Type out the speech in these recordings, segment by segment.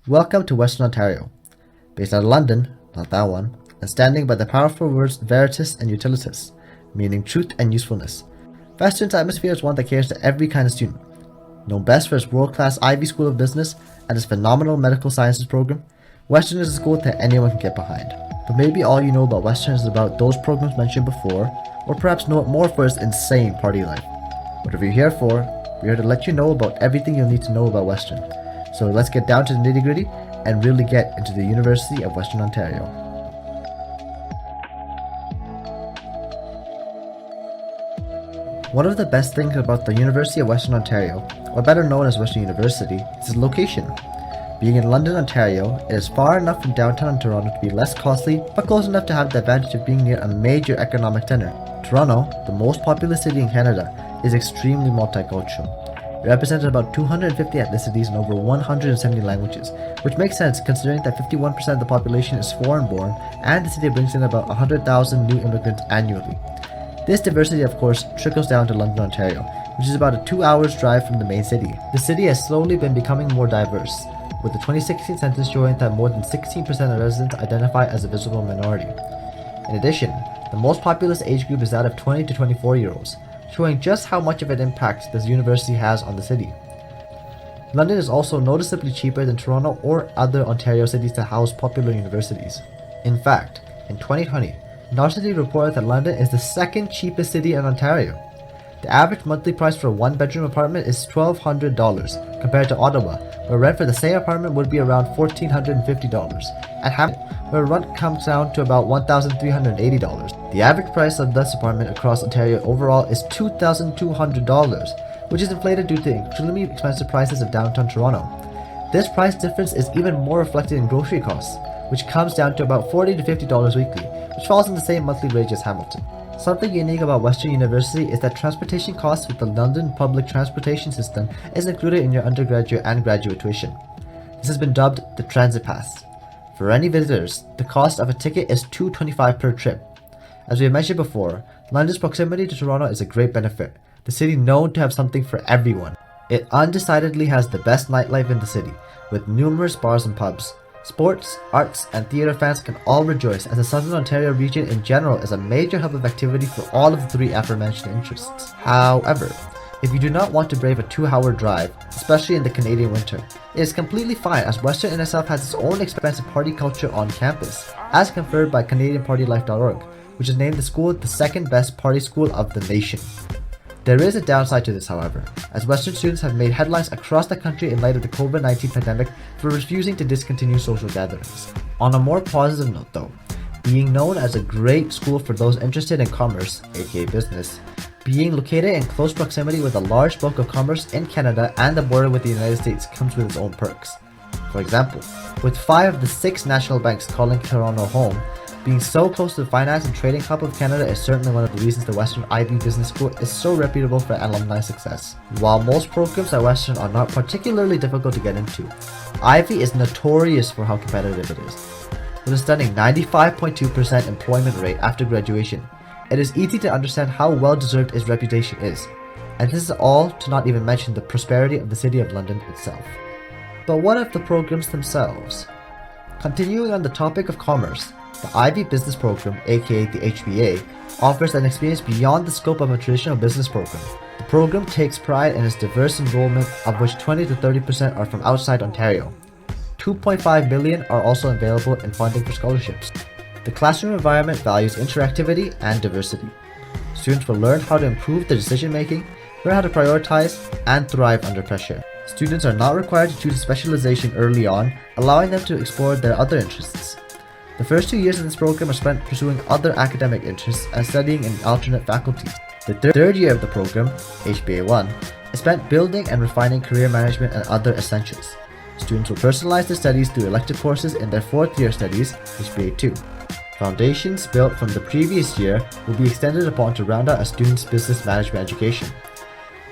Welcome to Western Ontario, based out of London, not that one, and standing by the powerful words veritas and utilitas, meaning truth and usefulness. Western's atmosphere is one that caters to every kind of student. Known best for its world-class Ivy School of Business and its phenomenal medical sciences program, Western is a school that anyone can get behind. But maybe all you know about Western is about those programs mentioned before, or perhaps know it more for its insane party life. Whatever you're here for, we're here to let you know about everything you'll need to know about Western. So let's get down to the nitty-gritty and really get into the University of Western Ontario. One of the best things about the University of Western Ontario, or better known as Western University, is its location. Being in London, Ontario, it is far enough from downtown Toronto to be less costly, but close enough to have the advantage of being near a major economic center. Toronto, the most populous city in Canada, is extremely multicultural. It represents about 250 ethnicities and over 170 languages, which makes sense considering that 51% of the population is foreign-born and the city brings in about 100,000 new immigrants annually. This diversity, of course, trickles down to London, Ontario, which is about a 2 hours drive from the main city. The city has slowly been becoming more diverse, with the 2016 census showing that more than 16% of residents identify as a visible minority. In addition, the most populous age group is that of 20 to 24-year-olds, showing just how much of an impact this university has on the city. London is also noticeably cheaper than Toronto or other Ontario cities that house popular universities. In fact, in 2020, Narcity reported that London is the second cheapest city in Ontario. The average monthly price for a one-bedroom apartment is $1,200 compared to Ottawa, where rent for the same apartment would be around $1,450, and Hamilton, where rent comes down to about $1,380. The average price of this apartment across Ontario overall is $2,200, which is inflated due to the extremely expensive prices of downtown Toronto. This price difference is even more reflected in grocery costs, which comes down to about $40 to $50 weekly, which falls in the same monthly wage as Hamilton. Something unique about Western University is that transportation costs with the London public transportation system is included in your undergraduate and graduate tuition. This has been dubbed the Transit Pass. For any visitors, the cost of a ticket is $2.25 per trip. As we have mentioned before, London's proximity to Toronto is a great benefit, the city known to have something for everyone. It undecidedly has the best nightlife in the city, with numerous bars and pubs. Sports, arts, and theatre fans can all rejoice as the Southern Ontario region in general is a major hub of activity for all of the three aforementioned interests. However, if you do not want to brave a 2-hour drive, especially in the Canadian winter, it is completely fine as Western in itself has its own expensive party culture on campus, as conferred by CanadianPartyLife.org, which has named the school the second best party school of the nation. There is a downside to this, however, as Western students have made headlines across the country in light of the COVID-19 pandemic for refusing to discontinue social gatherings. On a more positive note though, being known as a great school for those interested in commerce, aka business, being located in close proximity with a large bulk of commerce in Canada and the border with the United States comes with its own perks. For example, with 5 of the 6 national banks calling Toronto home, being so close to the finance and trading hub of Canada is certainly one of the reasons the Western Ivy Business School is so reputable for alumni success. While most programs at Western are not particularly difficult to get into, Ivy is notorious for how competitive it is. With a stunning 95.2% employment rate after graduation, it is easy to understand how well-deserved its reputation is, and this is all to not even mention the prosperity of the City of London itself. But what of the programs themselves? Continuing on the topic of commerce, the Ivy Business Program, aka the HBA, offers an experience beyond the scope of a traditional business program. The program takes pride in its diverse enrollment, of which 20 to 30% are from outside Ontario. $2.5 million are also available in funding for scholarships. The classroom environment values interactivity and diversity. Students will learn how to improve their decision making, learn how to prioritize, and thrive under pressure. Students are not required to choose a specialization early on, allowing them to explore their other interests. The first 2 years of this program are spent pursuing other academic interests and studying in alternate faculties. The third year of the program, HBA1, is spent building and refining career management and other essentials. Students will personalize their studies through elective courses in their 4th year studies, HBA2. Foundations built from the previous year will be extended upon to round out a student's business management education.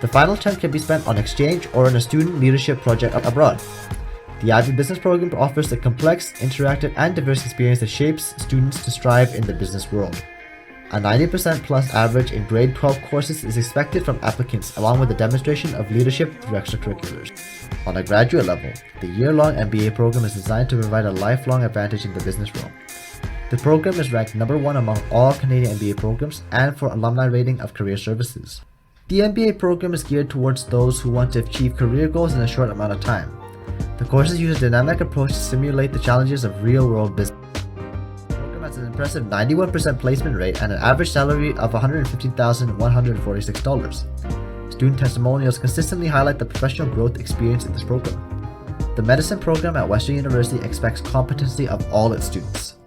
The final term can be spent on exchange or in a student leadership project abroad. The Ivy Business Program offers a complex, interactive, and diverse experience that shapes students to strive in the business world. A 90% plus average in grade 12 courses is expected from applicants, along with a demonstration of leadership through extracurriculars. On a graduate level, the year-long MBA program is designed to provide a lifelong advantage in the business realm. The program is ranked number 1 among all Canadian MBA programs and for alumni rating of career services. The MBA program is geared towards those who want to achieve career goals in a short amount of time. The courses use a dynamic approach to simulate the challenges of real-world business. Has an impressive 91% placement rate and an average salary of $115,146. Student testimonials consistently highlight the professional growth experienced in this program. The medicine program at Western University expects competency of all its students.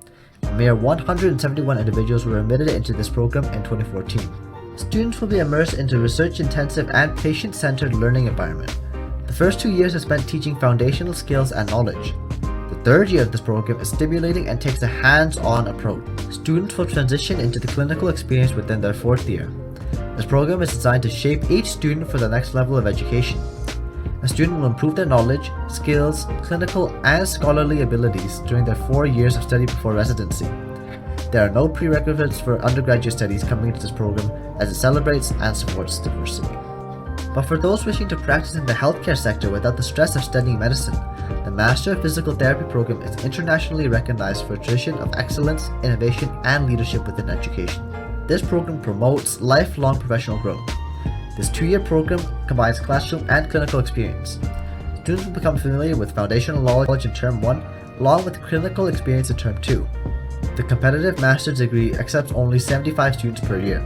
A mere 171 individuals were admitted into this program in 2014. Students will be immersed into a research-intensive and patient-centered learning environment. The first 2 years are spent teaching foundational skills and knowledge. The third year of this program is stimulating and takes a hands-on approach. Students will transition into the clinical experience within their fourth year. This program is designed to shape each student for the next level of education. A student will improve their knowledge, skills, clinical, and scholarly abilities during their 4 years of study before residency. There are no prerequisites for undergraduate studies coming into this program as it celebrates and supports diversity. But for those wishing to practice in the healthcare sector without the stress of studying medicine, the Master of Physical Therapy program is internationally recognized for a tradition of excellence, innovation, and leadership within education. This program promotes lifelong professional growth. This 2-year program combines classroom and clinical experience. Students will become familiar with foundational knowledge in Term 1, along with clinical experience in Term 2. The competitive master's degree accepts only 75 students per year.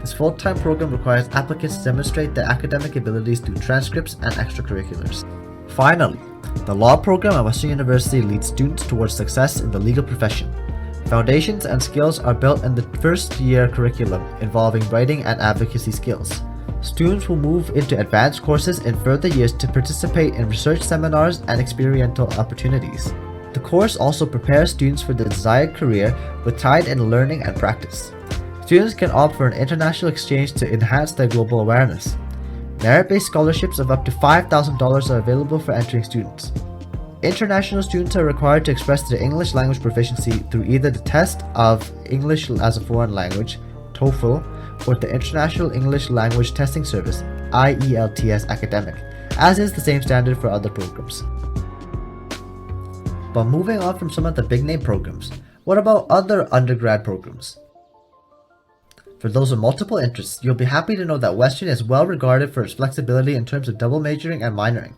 This full-time program requires applicants to demonstrate their academic abilities through transcripts and extracurriculars. Finally, the law program at Western University leads students towards success in the legal profession. Foundations and skills are built in the first-year curriculum involving writing and advocacy skills. Students will move into advanced courses in further years to participate in research seminars and experiential opportunities. The course also prepares students for the desired career with tied-in learning and practice. Students can opt for an international exchange to enhance their global awareness. Merit-based scholarships of up to $5,000 are available for entering students. International students are required to express their English language proficiency through either the test of English as a Foreign Language, TOEFL, or the International English Language Testing Service, IELTS Academic, as is the same standard for other programs. But moving on from some of the big name programs, what about other undergrad programs? For those with multiple interests, you'll be happy to know that Western is well regarded for its flexibility in terms of double majoring and minoring.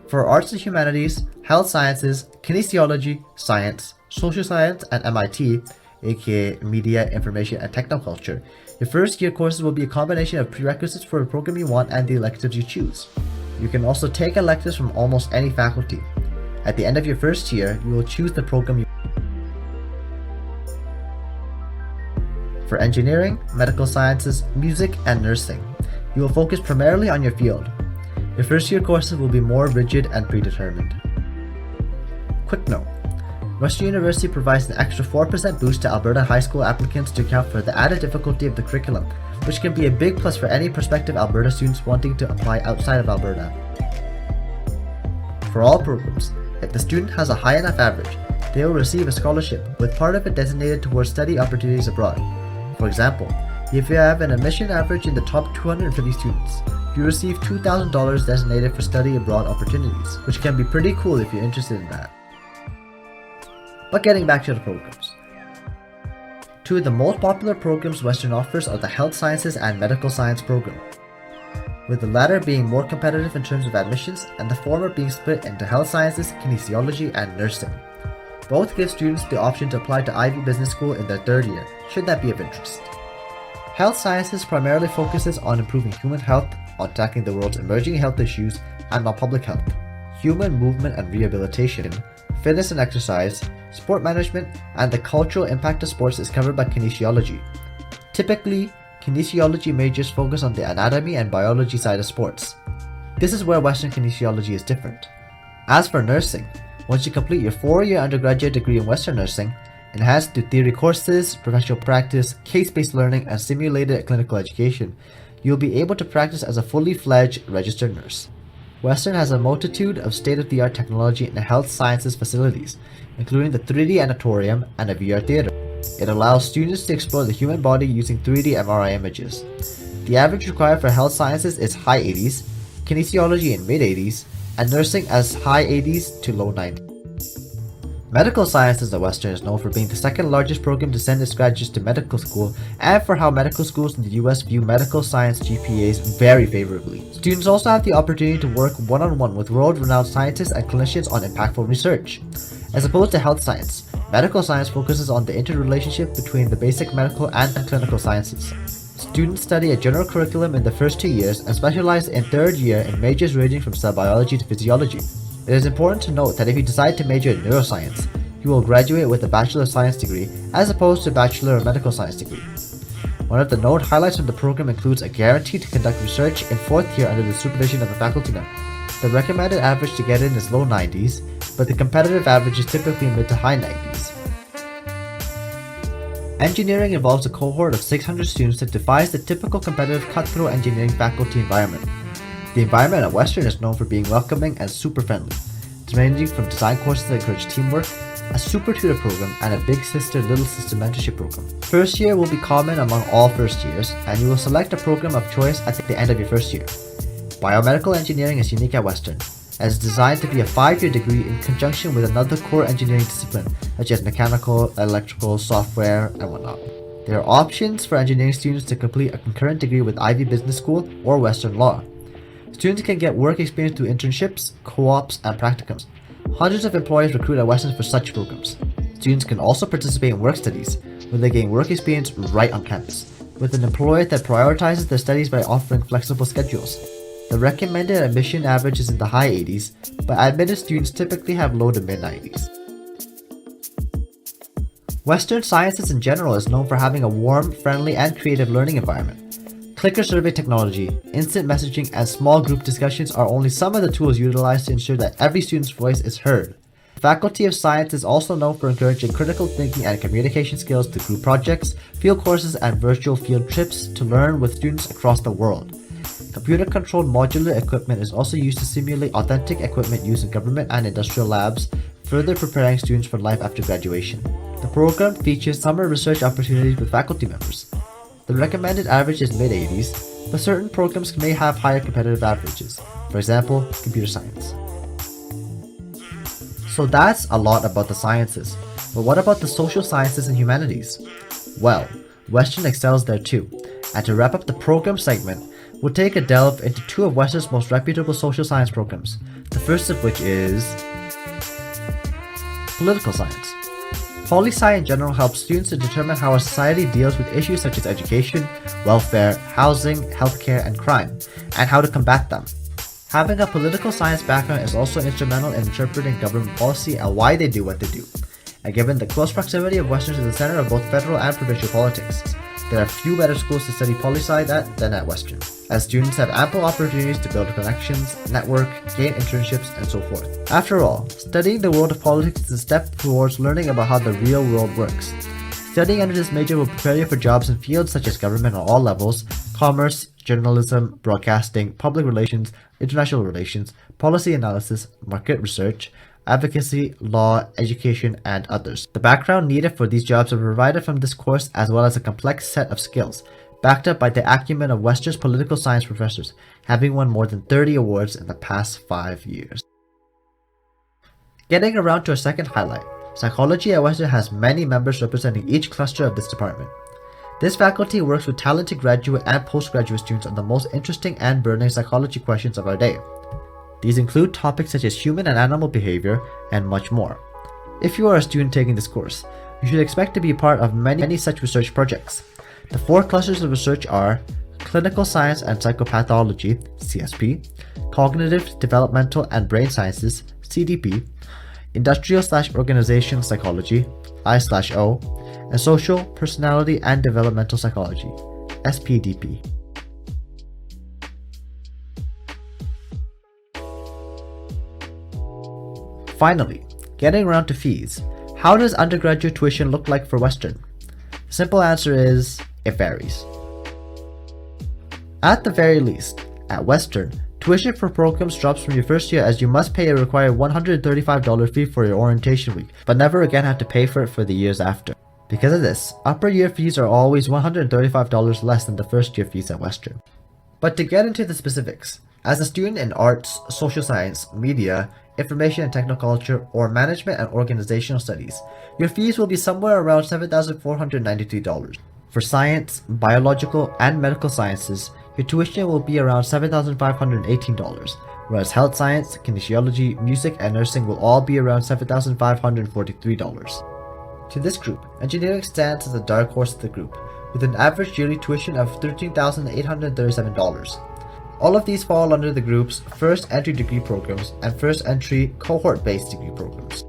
For arts and humanities, health sciences, kinesiology, science, social science, and MIT, aka Media, Information, and Technoculture, your first year courses will be a combination of prerequisites for the program you want and the electives you choose. You can also take electives from almost any faculty. At the end of your first year, you will choose the program you want. For engineering, medical sciences, music, and nursing, you will focus primarily on your field. Your first year courses will be more rigid and predetermined. Quick note: Western University provides an extra 4% boost to Alberta high school applicants to account for the added difficulty of the curriculum, which can be a big plus for any prospective Alberta students wanting to apply outside of Alberta. For all programs, if the student has a high enough average, they will receive a scholarship, with part of it designated towards study opportunities abroad. For example, if you have an admission average in the top 250 students, you receive $2,000 designated for study abroad opportunities, which can be pretty cool if you're interested in that. But getting back to the programs. Two of the most popular programs Western offers are the Health Sciences and Medical Science program, with the latter being more competitive in terms of admissions and the former being split into Health Sciences, Kinesiology, and Nursing. Both give students the option to apply to Ivey Business School in their third year, should that be of interest. Health Sciences primarily focuses on improving human health, on tackling the world's emerging health issues, and on public health, human movement and rehabilitation, fitness and exercise, sport management, and the cultural impact of sports is covered by Kinesiology. Typically, Kinesiology majors focus on the anatomy and biology side of sports. This is where Western Kinesiology is different. As for nursing, once you complete your 4-year undergraduate degree in Western Nursing, enhanced through theory courses, professional practice, case-based learning, and simulated clinical education, you'll be able to practice as a fully fledged registered nurse. Western has a multitude of state-of-the-art technology in health sciences facilities, including the 3D Anatorium and a VR theater. It allows students to explore the human body using 3D MRI images. The average required for health sciences is high 80s, kinesiology in mid 80s, and nursing as high 80s to low 90s. Medical sciences at Western is known for being the second largest program to send its graduates to medical school, and for how medical schools in the US view medical science GPAs very favorably. Students also have the opportunity to work one-on-one with world-renowned scientists and clinicians on impactful research. As opposed to health science, medical science focuses on the interrelationship between the basic medical and clinical sciences. Students study a general curriculum in the first 2 years and specialize in third year in majors ranging from cell biology to physiology. It is important to note that if you decide to major in neuroscience, you will graduate with a Bachelor of Science degree as opposed to a Bachelor of Medical Science degree. One of the known highlights of the program includes a guarantee to conduct research in 4th year under the supervision of a faculty member. The recommended average to get in is low 90s, but the competitive average is typically mid to high 90s. Engineering involves a cohort of 600 students that defies the typical competitive cutthroat engineering faculty environment. The environment at Western is known for being welcoming and super friendly, ranging from design courses that encourage teamwork, a super tutor program, and a big sister little sister mentorship program. First year will be common among all first years, and you will select a program of choice at the end of your first year. Biomedical engineering is unique at Western, as it's designed to be a 5-year degree in conjunction with another core engineering discipline, such as mechanical, electrical, software, and whatnot. There are options for engineering students to complete a concurrent degree with Ivy Business School or Western Law. Students can get work experience through internships, co-ops, and practicums. Hundreds of employers recruit at Western for such programs. Students can also participate in work studies, where they gain work experience right on campus, with an employer that prioritizes their studies by offering flexible schedules. The recommended admission average is in the high 80s, but admitted students typically have low to mid 90s. Western Sciences in general is known for having a warm, friendly, and creative learning environment. Clicker survey technology, instant messaging, and small group discussions are only some of the tools utilized to ensure that every student's voice is heard. The Faculty of Science is also known for encouraging critical thinking and communication skills through group projects, field courses, and virtual field trips to learn with students across the world. Computer-controlled modular equipment is also used to simulate authentic equipment used in government and industrial labs, further preparing students for life after graduation. The program features summer research opportunities with faculty members. The recommended average is mid-80s, but certain programs may have higher competitive averages, for example, computer science. So that's a lot about the sciences, but what about the social sciences and humanities? Well, Western excels there too, and to wrap up the program segment, we'll take a delve into two of Western's most reputable social science programs, the first of which is political science. Poli-sci in general helps students to determine how a society deals with issues such as education, welfare, housing, healthcare, and crime, and how to combat them. Having a political science background is also instrumental in interpreting government policy and why they do what they do. And given the close proximity of Western to the center of both federal and provincial politics, there are few better schools to study poli-sci at than at Western, as students have ample opportunities to build connections, network, gain internships, and so forth. After all, studying the world of politics is a step towards learning about how the real world works. Studying under this major will prepare you for jobs in fields such as government on all levels, commerce, journalism, broadcasting, public relations, international relations, policy analysis, market research, advocacy, law, education, and others. The background needed for these jobs are provided from this course as well as a complex set of skills, backed up by the acumen of Western's political science professors, having won more than 30 awards in the past 5 years. Getting around to our second highlight, psychology at Western has many members representing each cluster of this department. This faculty works with talented graduate and postgraduate students on the most interesting and burning psychology questions of our day. These include topics such as human and animal behavior and much more. If you are a student taking this course, you should expect to be part of many such research projects. The 4 clusters of research are Clinical Science and Psychopathology, CSP, Cognitive, Developmental and Brain Sciences, CDP, Industrial/Organizational Psychology, I/O, and Social, Personality and Developmental Psychology, SPDP. Finally, getting around to fees. How does undergraduate tuition look like for Western? The simple answer is, it varies. At the very least, at Western, tuition for programs drops from your first year as you must pay a required $135 fee for your orientation week, but never again have to pay for it for the years after. Because of this, upper year fees are always $135 less than the first year fees at Western. But to get into the specifics, as a student in arts, social science, media, information and technoculture, or management and organizational studies, your fees will be somewhere around $7,493. For science, biological, and medical sciences, your tuition will be around $7,518, whereas health science, kinesiology, music, and nursing will all be around $7,543. To this group, engineering stands as the dark horse of the group, with an average yearly tuition of $13,837. All of these fall under the group's first entry degree programs and first entry cohort-based degree programs.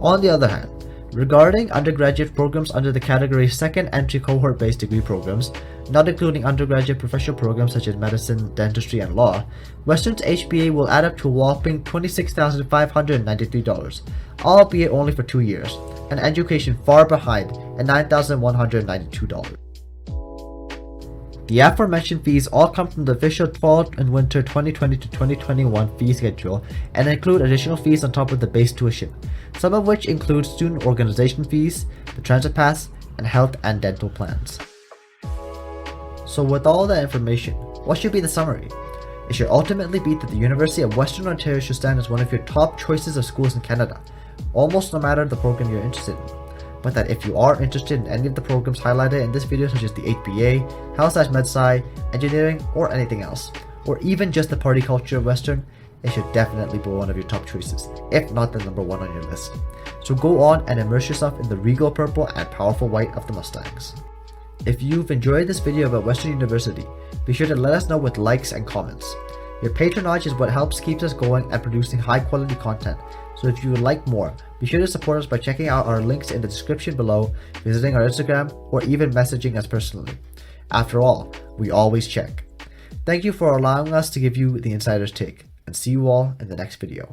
On the other hand, regarding undergraduate programs under the category second entry cohort-based degree programs, not including undergraduate professional programs such as medicine, dentistry, and law, Western's HBA will add up to a whopping $26,593, albeit only for 2 years, an education far behind at $9,192. The aforementioned fees all come from the official fall and winter 2020 to 2021 fee schedule and include additional fees on top of the base tuition, some of which include student organization fees, the transit pass, and health and dental plans. So with all that information, what should be the summary? It should ultimately be that the University of Western Ontario should stand as one of your top choices of schools in Canada, almost no matter the program you're interested in. But that if you are interested in any of the programs highlighted in this video, such as the HBA, Health/Med-Sci, engineering, or anything else, or even just the party culture of Western, it should definitely be one of your top choices, if not the number one on your list. So go on and immerse yourself in the regal purple and powerful white of the Mustangs. If you've enjoyed this video about Western University, be sure to let us know with likes and comments. Your patronage is what helps keep us going and producing high quality content, so if you would like more, be sure to support us by checking out our links in the description below, visiting our Instagram, or even messaging us personally. After all, we always check. Thank you for allowing us to give you the insider's take, and see you all in the next video.